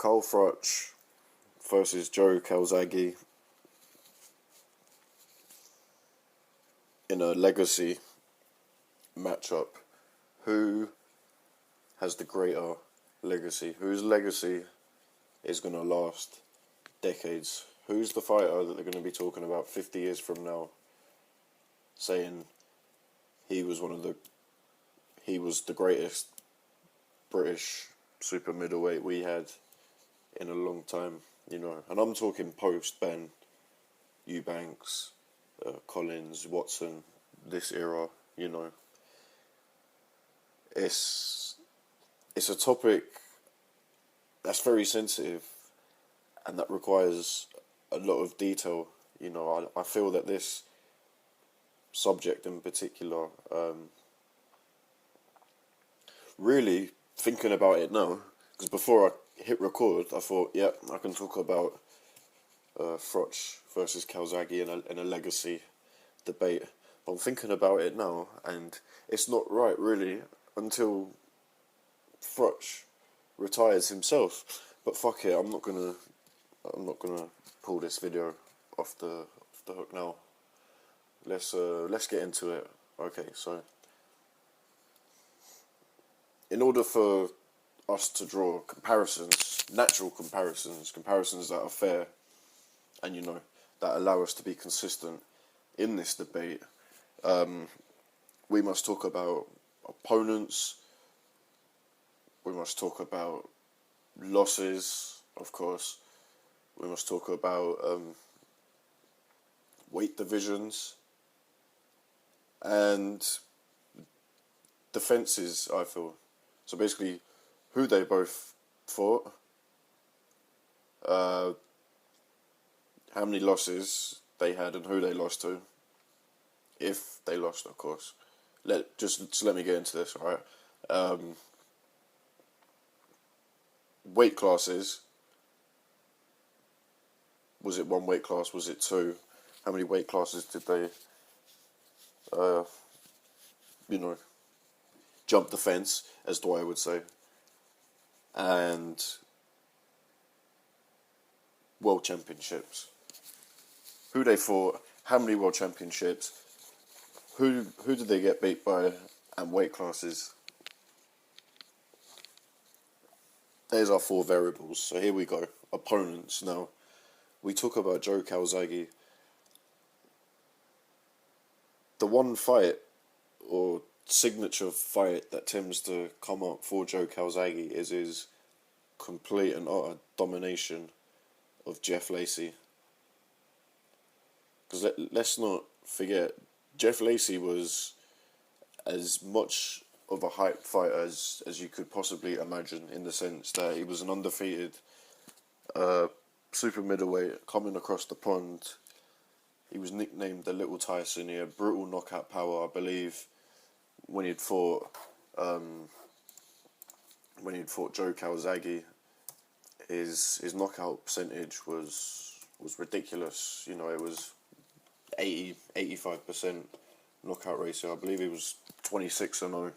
Carl Froch versus Joe Calzaghe in a legacy matchup. Who has the greater legacy? Whose legacy is going to last decades? Who's the fighter that they're going to be talking about 50 years from now, saying he was the greatest British super middleweight we had in a long time, you know? And I'm talking post-Ben, Eubanks, Collins, Watson, this era, you know. It's a topic that's very sensitive and that requires a lot of detail, you know. I feel that this subject in particular, really thinking about it now, because before I hit record, I thought, yeah, I can talk about Froch versus Calzaghe in a legacy debate. I'm thinking about it now, and it's not right, really, until Froch retires himself. But fuck it, I'm not gonna pull this video off the hook now. Let's get into it. Okay, so in order for us to draw comparisons, natural comparisons that are fair, and, you know, that allow us to be consistent in this debate, we must talk about opponents, we must talk about losses, of course, we must talk about weight divisions, and defences, I feel. So basically, who they both fought, how many losses they had and who they lost to, if they lost, of course. Let me get into this, alright? Weight classes. Was it one weight class? Was it two? How many weight classes did they, jump the fence, as Dwight would say? And world championships. Who they fought, how many world championships, who did they get beat by, and weight classes. There's our four variables. So here we go. Opponents. Now, we talk about Joe Calzaghe. The one fight, or signature fight, that tends to come up for Joe Calzaghe is his complete and utter domination of Jeff Lacey. Because let's not forget, Jeff Lacey was as much of a hype fighter as you could possibly imagine, in the sense that he was an undefeated super middleweight coming across the pond. He was nicknamed the Little Tyson. He had brutal knockout power, I believe. When he'd fought Joe Calzaghe, his knockout percentage was ridiculous. You know, it was 85% knockout ratio. I believe he was 26-0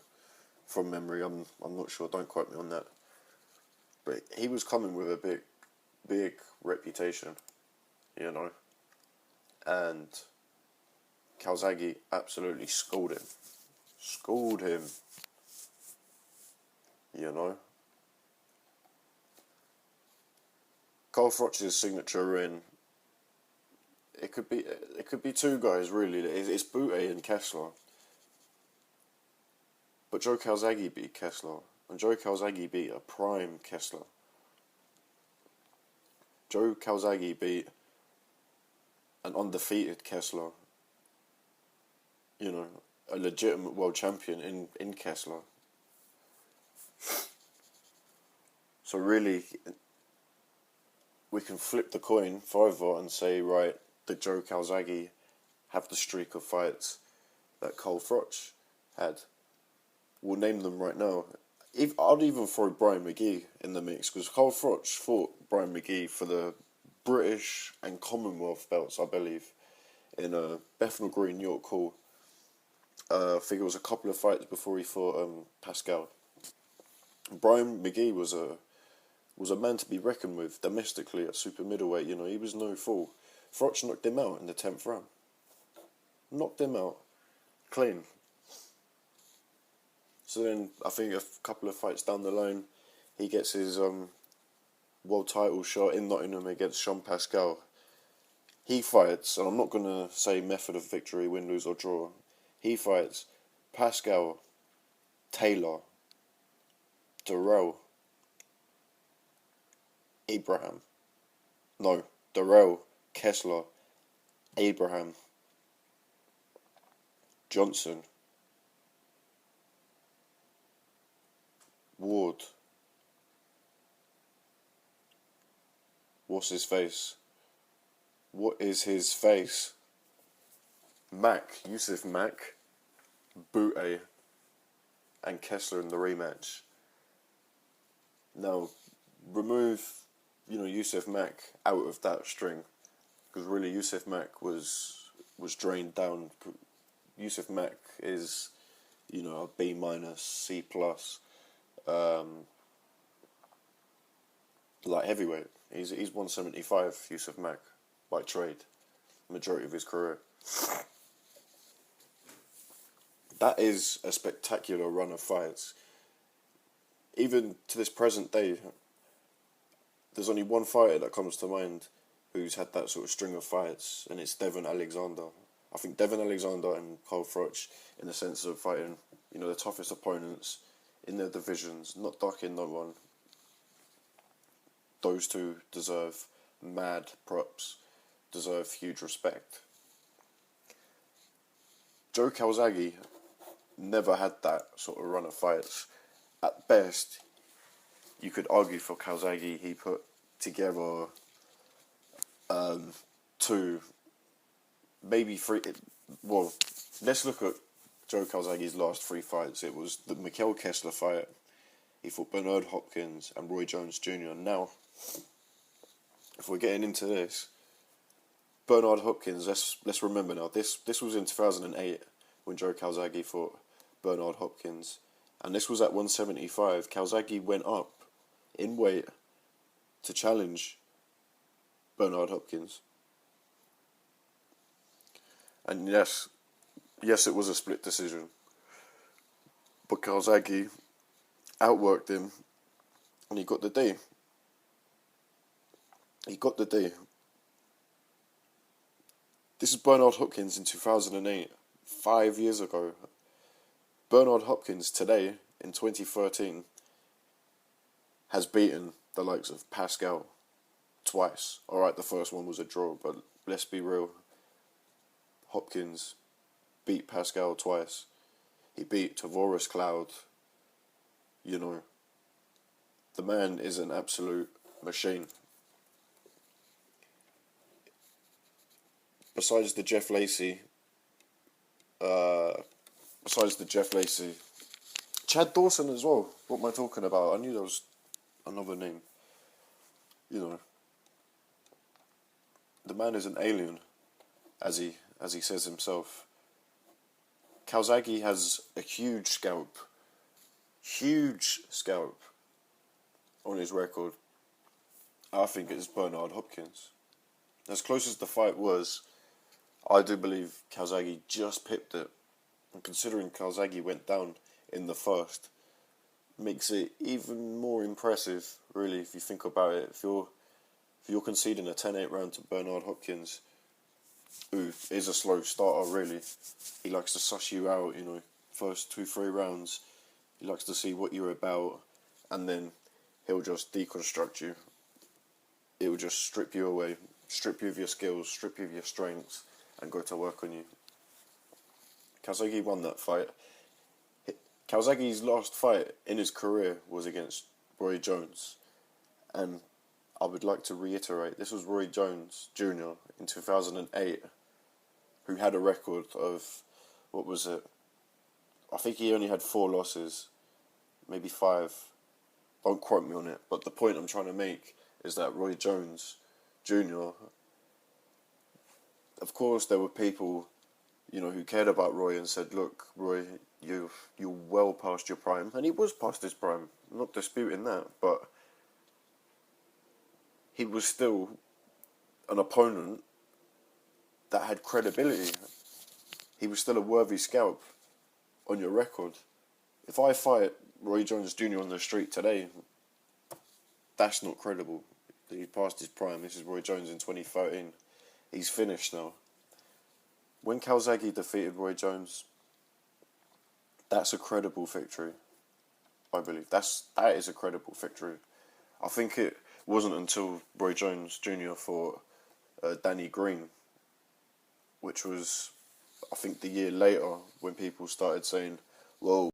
from memory. I'm not sure. Don't quote me on that. But he was coming with a big reputation, you know. And Calzaghe absolutely schooled him, you know. Carl Froch's signature in, it could be two guys, really. It's Butte and Kessler. But Joe Calzaghe beat Kessler, and Joe Calzaghe beat a prime Kessler. Joe Calzaghe beat an undefeated Kessler, you know, a legitimate world champion in Kessler. So really, we can flip the coin further and say, right, did Joe Calzaghe have the streak of fights that Carl Froch had? We'll name them right now. I'd even throw Brian McGee in the mix, because Carl Froch fought Brian McGee for the British and Commonwealth belts, I believe, in Bethnal Green, York Hall. I think it was a couple of fights before he fought Pascal. Brian McGee was a was a man to be reckoned with domestically at super middleweight. You know, he was no fool. Froch knocked him out in the 10th round. Knocked him out clean. So then, I think a couple of fights down the line, he gets his world title shot in Nottingham against Sean Pascal. He fights, and I'm not going to say method of victory, win, lose or draw. He fights Pascal, Taylor, Darrell, Darrell, Kessler, Abraham, Johnson, Ward. What's his face? What is his face? Yusuf Mack, Butte, and Kessler in the rematch. Now, remove, Yusuf Mack out of that string, because really Yusuf Mack was drained down. Yusuf Mack is, a B minus, C plus, like heavyweight. He's 175, Yusuf Mack, by trade, majority of his career. That is a spectacular run of fights. Even to this present day, there's only one fighter that comes to mind who's had that sort of string of fights, and it's Devon Alexander. I think Devon Alexander and Carl Froch, in the sense of fighting, the toughest opponents in their divisions, not ducking no one. Those two deserve mad props, deserve huge respect. Joe Calzaghe never had that sort of run of fights. At best, you could argue for Calzaghe, he put together 2, maybe 3. Well, let's look at Joe Calzaghe's last 3 fights. It was the Mikel Kessler fight. He fought Bernard Hopkins and Roy Jones Jr. Now, if we're getting into this, Bernard Hopkins, let's remember now, this was in 2008 when Joe Calzaghe fought Bernard Hopkins. And this was at 175. Calzaghe went up in weight to challenge Bernard Hopkins. And yes, it was a split decision. But Calzaghe outworked him, and he got the D. This is Bernard Hopkins in 2008, 5 years ago. Bernard Hopkins today, in 2013, has beaten the likes of Pascal twice. Alright, the first one was a draw, but let's be real. Hopkins beat Pascal twice. He beat Tavoris Cloud. The man is an absolute machine. Besides the Jeff Lacey, Chad Dawson as well. What am I talking about? I knew there was another name. The man is an alien, as he says himself. Calzaghe has a huge scalp on his record. I think it's Bernard Hopkins. As close as the fight was, I do believe Calzaghe just pipped it. And considering Calzaghe went down in the first, makes it even more impressive, really, if you think about it. If you're conceding a 10-8 round to Bernard Hopkins, who is a slow starter, really. He likes to suss you out, first 2-3 rounds. He likes to see what you're about, and then he'll just deconstruct you. It will just strip you away, strip you of your skills, strip you of your strengths, and go to work on you. Calzaghe won that fight. Calzaghe's last fight in his career was against Roy Jones, and I would like to reiterate, this was Roy Jones Jr. in 2008, who had a record of, what was it? I think he only had 4 losses, maybe 5. Don't quote me on it, but the point I'm trying to make is that Roy Jones Jr., of course there were people, who cared about Roy and said, look, Roy, you're well past your prime. And he was past his prime, I'm not disputing that, but he was still an opponent that had credibility. He was still a worthy scalp on your record. If I fight Roy Jones Jr. on the street today, that's not credible. He passed his prime. This is Roy Jones in 2013. He's finished now. When Calzaghe defeated Roy Jones, that's a credible victory. I believe that is a credible victory. I think it wasn't until Roy Jones Jr. fought Danny Green, which was, I think, the year later when people started saying, "Whoa,